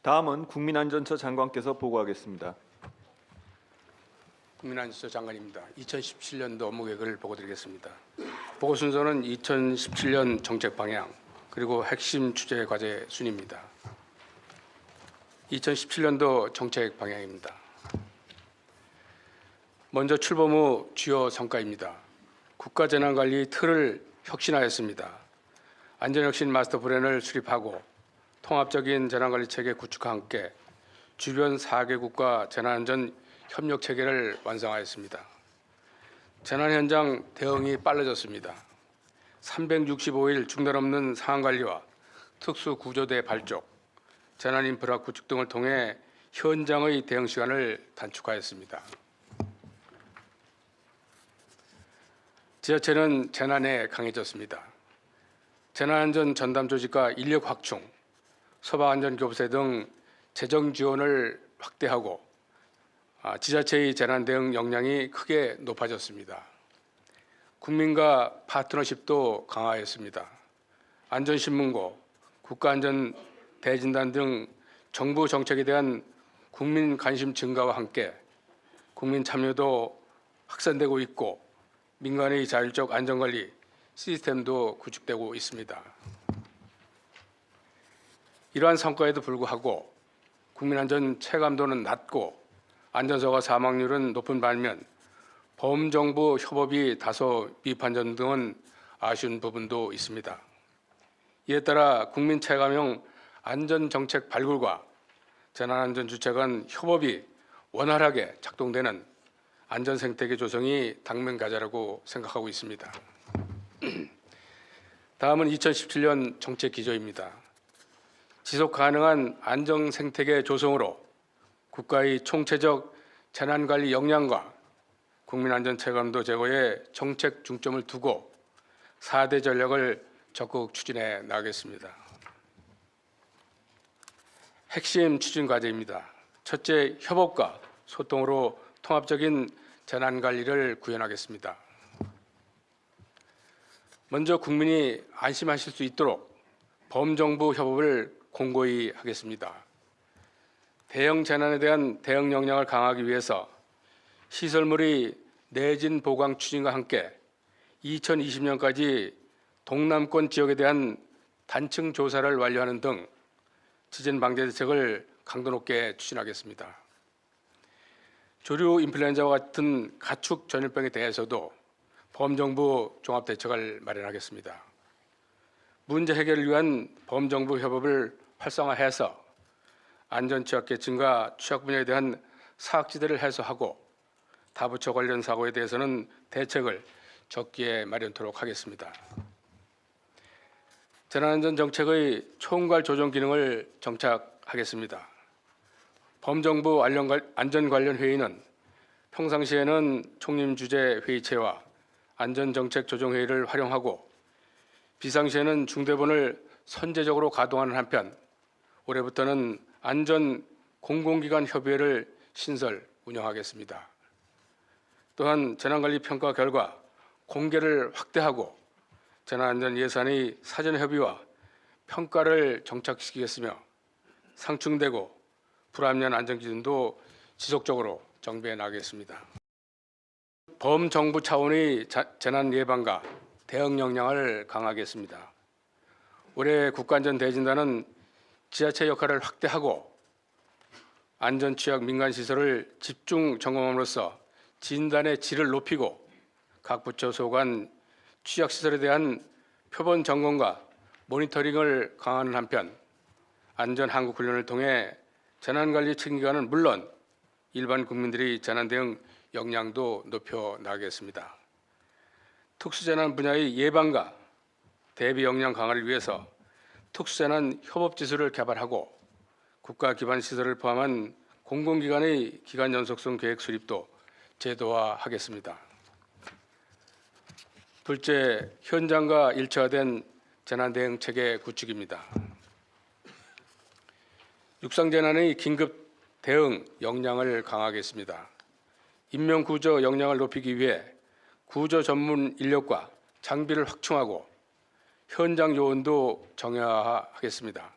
다음은 국민안전처 장관께서 보고하겠습니다. 국민안전처 장관입니다. 2017년도 업무계획을 보고드리겠습니다. 보고 순서는 2017년 정책 방향 그리고 핵심 주제 과제 순입니다. 2017년도 정책 방향입니다. 먼저 출범 후 주요 성과입니다. 국가재난관리 틀을 혁신하였습니다. 안전혁신 마스터 플랜을 수립하고 통합적인 재난관리 체계 구축과 함께 주변 4개국과 재난안전 협력 체계를 완성하였습니다. 재난 현장 대응이 빨라졌습니다. 365일 중단 없는 상황관리와 특수구조대 발족, 재난인프라 구축 등을 통해 현장의 대응 시간을 단축하였습니다. 지자체는 재난에 강해졌습니다. 재난안전 전담 조직과 인력 확충, 소방안전교부세 등 재정 지원을 확대하고 지자체의 재난 대응 역량이 크게 높아졌습니다. 국민과 파트너십도 강화했습니다. 안전신문고, 국가안전대진단 등 정부 정책에 대한 국민 관심 증가와 함께 국민 참여도 확산되고 있고 민간의 자율적 안전관리 시스템도 구축되고 있습니다. 이러한 성과에도 불구하고 국민안전 체감도는 낮고 안전사고 사망률은 높은 반면 범정부 협업이 다소 미판전 등은 아쉬운 부분도 있습니다. 이에 따라 국민 체감형 안전정책 발굴과 재난안전주체 간 협업이 원활하게 작동되는 안전생태계 조성이 당면과제라고 생각하고 있습니다. 다음은 2017년 정책 기조입니다. 지속 가능한 안전생태계 조성으로 국가의 총체적 재난관리 역량과 국민안전 체감도 제고에 정책 중점을 두고 4대 전략을 적극 추진해 나가겠습니다. 핵심 추진 과제입니다. 첫째, 협업과 소통으로 통합적인 재난관리를 구현하겠습니다. 먼저 국민이 안심하실 수 있도록 범정부 협업을 공고히 하겠습니다. 대형 재난에 대한 대응 역량을 강화하기 위해서 시설물의 내진 보강 추진과 함께 2020년까지 동남권 지역에 대한 단층 조사를 완료하는 등 지진 방제 대책을 강도 높게 추진하겠습니다. 조류 인플루엔자와 같은 가축 전염병에 대해서도 범정부 종합 대책을 마련하겠습니다. 문제 해결을 위한 범정부 협업을 활성화해서 안전 취약계층과 취약 분야에 대한 사각지대를 해소하고 다부처 관련 사고에 대해서는 대책을 적기에 마련토록 하겠습니다. 재난안전 정책의 총괄 조정 기능을 정착하겠습니다. 범정부 안전 관련 회의는 평상시에는 총림 주재 회의체와 안전정책 조정회의를 활용하고 비상시에는 중대본을 선제적으로 가동하는 한편 올해부터는 안전 공공기관 협의회를 신설 운영하겠습니다. 또한 재난관리 평가 결과 공개를 확대하고 재난안전 예산의 사전 협의와 평가를 정착시키겠으며 상충되고 불합리한 안전기준도 지속적으로 정비해 나가겠습니다. 범정부 차원의 재난 예방과 대응 역량을 강화하겠습니다. 올해 국가안전대진단은 지자체 역할을 확대하고 안전 취약 민간 시설을 집중 점검함으로써 진단의 질을 높이고 각 부처 소관 취약 시설에 대한 표본 점검과 모니터링을 강화하는 한편 안전 한국 훈련을 통해 재난관리 책임기관은 물론 일반 국민들의 재난 대응 역량도 높여 나가겠습니다. 특수재난 분야의 예방과 대비 역량 강화를 위해서 특수재난 협업지수를 개발하고 국가 기반 시설을 포함한 공공기관의 기간 연속성 계획 수립도 제도화하겠습니다. 둘째, 현장과 일체화된 재난 대응 체계 구축입니다. 육상재난의 긴급 대응 역량을 강화하겠습니다. 인명구조 역량을 높이기 위해 구조 전문 인력과 장비를 확충하고 현장 요원도 정형화하겠습니다.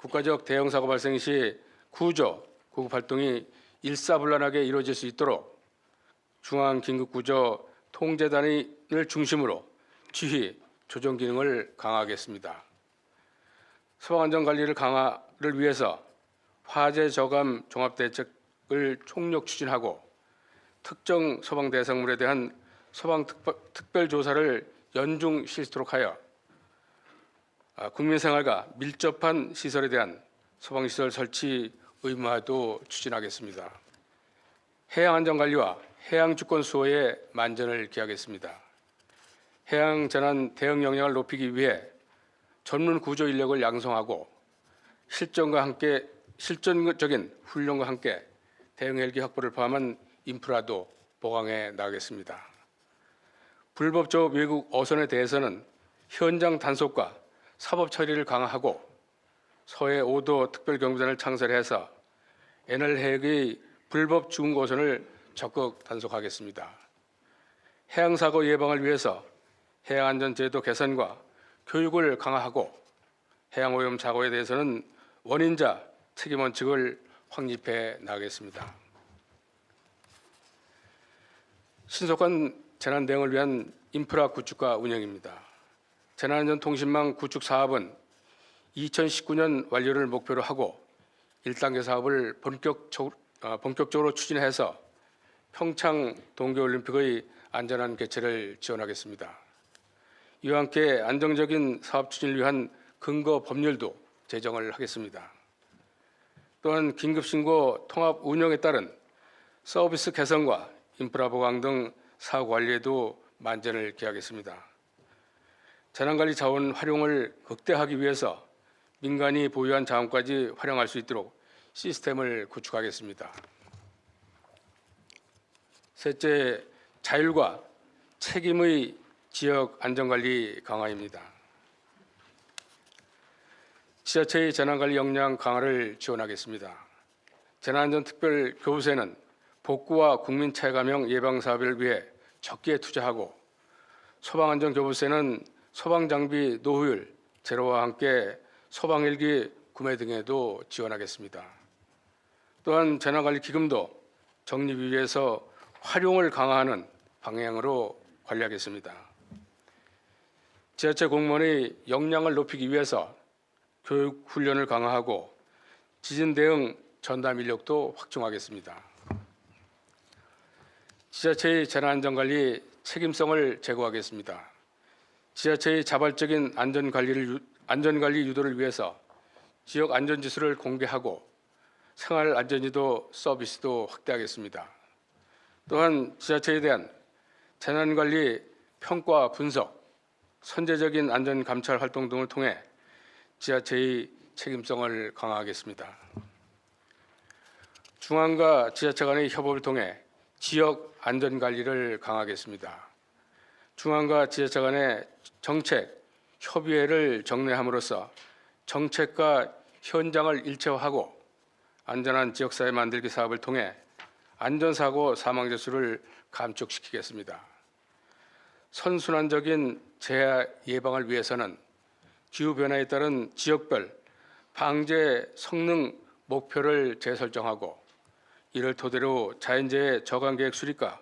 국가적 대형 사고 발생 시 구조, 구급 활동이 일사불란하게 이루어질 수 있도록 중앙긴급구조 통제단을 중심으로 지휘, 조정 기능을 강화하겠습니다. 소방안전관리를 강화를 위해서 화재 저감 종합대책을 총력 추진하고 특정 소방 대상물에 대한 소방 특별조사를 연중 실시도록 하여 국민 생활과 밀접한 시설에 대한 소방시설 설치 의무화도 추진하겠습니다. 해양안전관리와 해양주권 수호에 만전을 기하겠습니다. 해양재난 대응 역량을 높이기 위해 전문 구조 인력을 양성하고 실전적인 훈련과 함께 대응 헬기 확보를 포함한 인프라도 보강해 나가겠습니다. 불법적 외국 어선에 대해서는 현장 단속과 사법 처리를 강화하고 서해 5도 특별경비단을 창설해서 NL해역의 불법 중고선을 적극 단속하겠습니다. 해양사고 예방을 위해서 해양안전제도 개선과 교육을 강화하고 해양오염 사고에 대해서는 원인자 책임원칙을 확립해 나가겠습니다. 신속한 재난 대응을 위한 인프라 구축과 운영입니다. 재난안전통신망 구축 사업은 2019년 완료를 목표로 하고 1단계 사업을 본격적으로 추진해서 평창 동계올림픽의 안전한 개최를 지원하겠습니다. 이와 함께 안정적인 사업 추진을 위한 근거 법률도 제정을 하겠습니다. 또한 긴급신고 통합 운영에 따른 서비스 개선과 인프라 보강 등 사업 관리에도 만전을 기하겠습니다. 재난관리 자원 활용을 극대화하기 위해서 민간이 보유한 자원까지 활용할 수 있도록 시스템을 구축하겠습니다. 셋째, 자율과 책임의 지역 안전관리 강화입니다. 지자체의 재난관리 역량 강화를 지원하겠습니다. 재난안전특별교부세는 복구와 국민 체감형 예방 사업을 위해 적기에 투자하고 소방안전교부세는 소방장비 노후율 제로와 함께 소방헬기 구매 등에도 지원하겠습니다. 또한 재난관리기금도 적립을 위해서 활용을 강화하는 방향으로 관리하겠습니다. 지자체 공무원의 역량을 높이기 위해서 교육 훈련을 강화하고 지진 대응 전담 인력도 확충하겠습니다. 지자체의 재난안전관리 책임성을 제고하겠습니다. 지자체의 자발적인 안전관리 유도를 위해서 지역 안전지수를 공개하고 생활안전지도 서비스도 확대하겠습니다. 또한 지자체에 대한 재난관리 평가 분석, 선제적인 안전감찰 활동 등을 통해 지자체의 책임성을 강화하겠습니다. 중앙과 지자체 간의 협업을 통해 지역 안전관리를 강화하겠습니다. 중앙과 지자체 간의 정책, 협의회를 정례함으로써 정책과 현장을 일체화하고 안전한 지역사회 만들기 사업을 통해 안전사고 사망자 수를 감축시키겠습니다. 선순환적인 재해 예방을 위해서는 기후변화에 따른 지역별 방제 성능 목표를 재설정하고 이를 토대로 자연재해 저감계획 수립과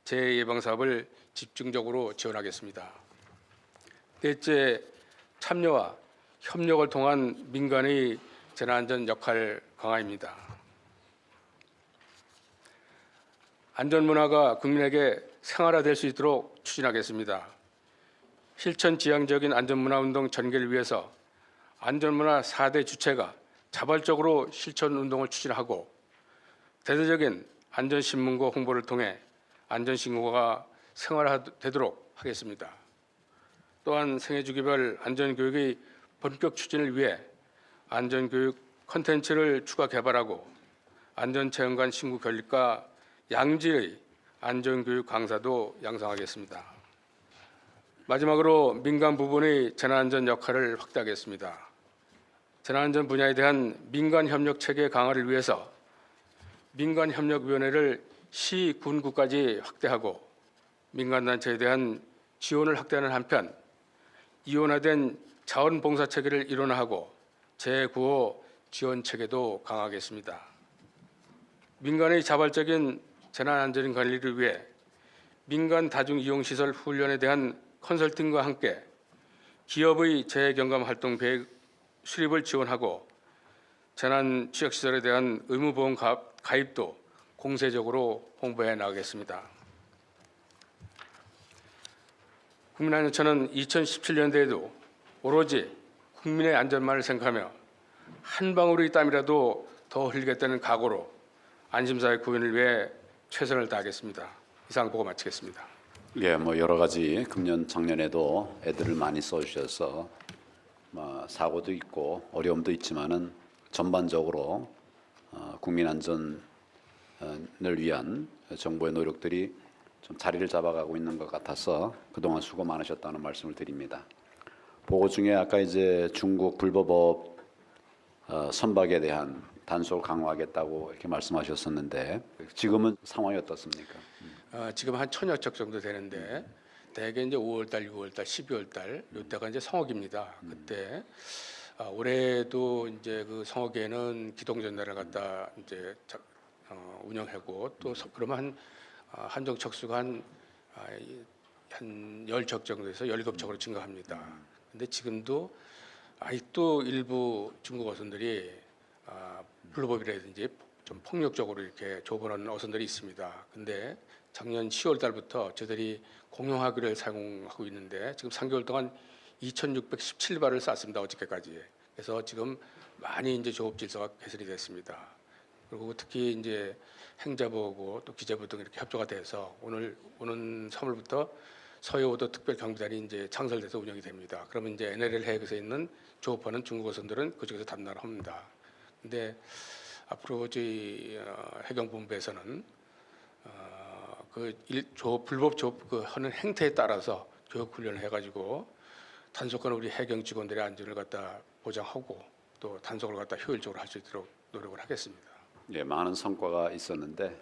재해 예방 사업을 집중적으로 지원하겠습니다. 넷째, 참여와 협력을 통한 민간의 재난안전 역할 강화입니다. 안전문화가 국민에게 생활화될 수 있도록 추진하겠습니다. 실천지향적인 안전문화운동 전개를 위해서 안전문화 4대 주체가 자발적으로 실천운동을 추진하고 대대적인 안전신문고 홍보를 통해 안전신고가 생활화되도록 하겠습니다. 또한 생애주기별 안전교육의 본격 추진을 위해 안전교육 콘텐츠를 추가 개발하고 안전체험관 신고 결립과 양질의 안전교육 강사도 양성하겠습니다. 마지막으로 민간 부분의 재난안전 역할을 확대하겠습니다. 재난안전 분야에 대한 민간협력 체계 강화를 위해서 민간협력위원회를 시, 군구까지 확대하고 민간단체에 대한 지원을 확대하는 한편 이원화된 자원봉사 체계를 일원화하고 재구호 지원 체계도 강화하겠습니다. 민간의 자발적인 재난안전 관리를 위해 민간 다중 이용 시설 훈련에 대한 컨설팅과 함께 기업의 재경감 활동 계획 수립을 지원하고 재난 취약 시설에 대한 의무 보험 가입도 공세적으로 홍보해 나가겠습니다. 국민안전처는 2017년도에도 오로지 국민의 안전만을 생각하며 한 방울의 땀이라도 더 흘리겠다는 각오로 안심사회 구현을 위해 최선을 다하겠습니다. 이상 보고 마치겠습니다. 예, 뭐 여러 가지 금년 작년에도 애들을 많이 써주셔서 사고도 있고 어려움도 있지만은 전반적으로 국민 안전을 위한 정부의 노력들이 좀 자리를 잡아가고 있는 것 같아서 그동안 수고 많으셨다는 말씀을 드립니다. 보고 중에 아까 이제 중국 불법업 선박에 대한 단속을 강화하겠다고 이렇게 말씀하셨었는데 지금은 상황이 어떻습니까? 지금 한 1000여 척 정도 되는데 대개 이제 5월달, 6월달, 12월달 이때가 이제 성업입니다. 그때 올해도 이제 그 성업에는 기동전단을 갖다 이제 운영하고 또 그러면 한정 척수가 한 10척 정도에서 17척으로 증가합니다. 근데 지금도 아직도 일부 중국 어선들이 불법이라든지 좀 폭력적으로 이렇게 조업하는 어선들이 있습니다. 근데 작년 10월 달부터 저들이 공용화기를 사용하고 있는데 지금 3개월 동안 2,617발을 쐈습니다. 어저께까지. 그래서 지금 많이 이제 조업 질서가 개선이 됐습니다. 그리고 특히 이제 행자부하고 또 기재부 등 이렇게 협조가 돼서 오는 3월부터 서해오도 특별 경비단이 이제 창설돼서 운영이 됩니다. 그러면 이제 NLL 해역에서 있는 조업하는 중국 어선들은 그쪽에서 담당을 합니다. 근데 앞으로 저희 해경본부에서는 불법 조업 하는 행태에 따라서 교육 훈련을 해가지고 단속하는 우리 해경 직원들의 안전을 갖다 보장하고 또 단속을 갖다 효율적으로 할 수 있도록 노력을 하겠습니다. 예, 많은 성과가 있었는데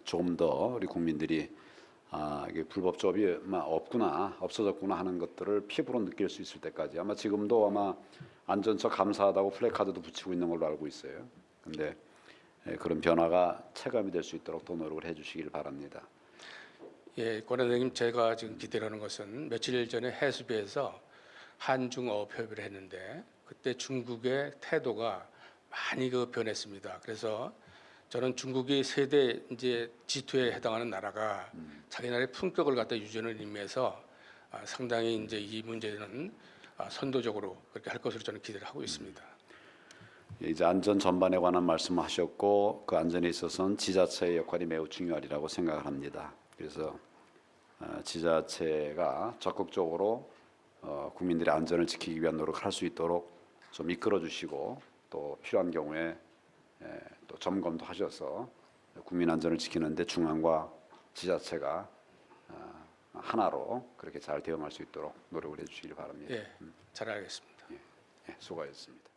조금 더 우리 국민들이 이게 불법 조업이 없어졌구나 하는 것들을 피부로 느낄 수 있을 때까지 아마 지금도 아마 안전처 감사하다고 플래카드도 붙이고 있는 걸로 알고 있어요. 근데 그런 변화가 체감이 될 수 있도록 더 노력을 해주시길 바랍니다. 예, 권 원장님, 제가 지금 기대하는 것은 며칠 전에 해수부에서 한중 어업 협의를 했는데 그때 중국의 태도가 많이 변했습니다. 그래서 저는 중국이 세대 이제 G2에 해당하는 나라가 자기 나라의 품격을 갖다 유지하는 의미에서 상당히 이제 이 문제는 선도적으로 그렇게 할 것으로 저는 기대를 하고 있습니다. 이제 안전 전반에 관한 말씀하셨고 그 안전에 있어서는 지자체의 역할이 매우 중요하리라고 생각을 합니다. 그래서 지자체가 적극적으로 국민들의 안전을 지키기 위한 노력을 할 수 있도록 좀 이끌어 주시고 또 필요한 경우에 또 점검도 하셔서 국민 안전을 지키는데 중앙과 지자체가 하나로 그렇게 잘 대응할 수 있도록 노력을 해주시길 바랍니다. 예, 잘 알겠습니다. 수고하셨습니다.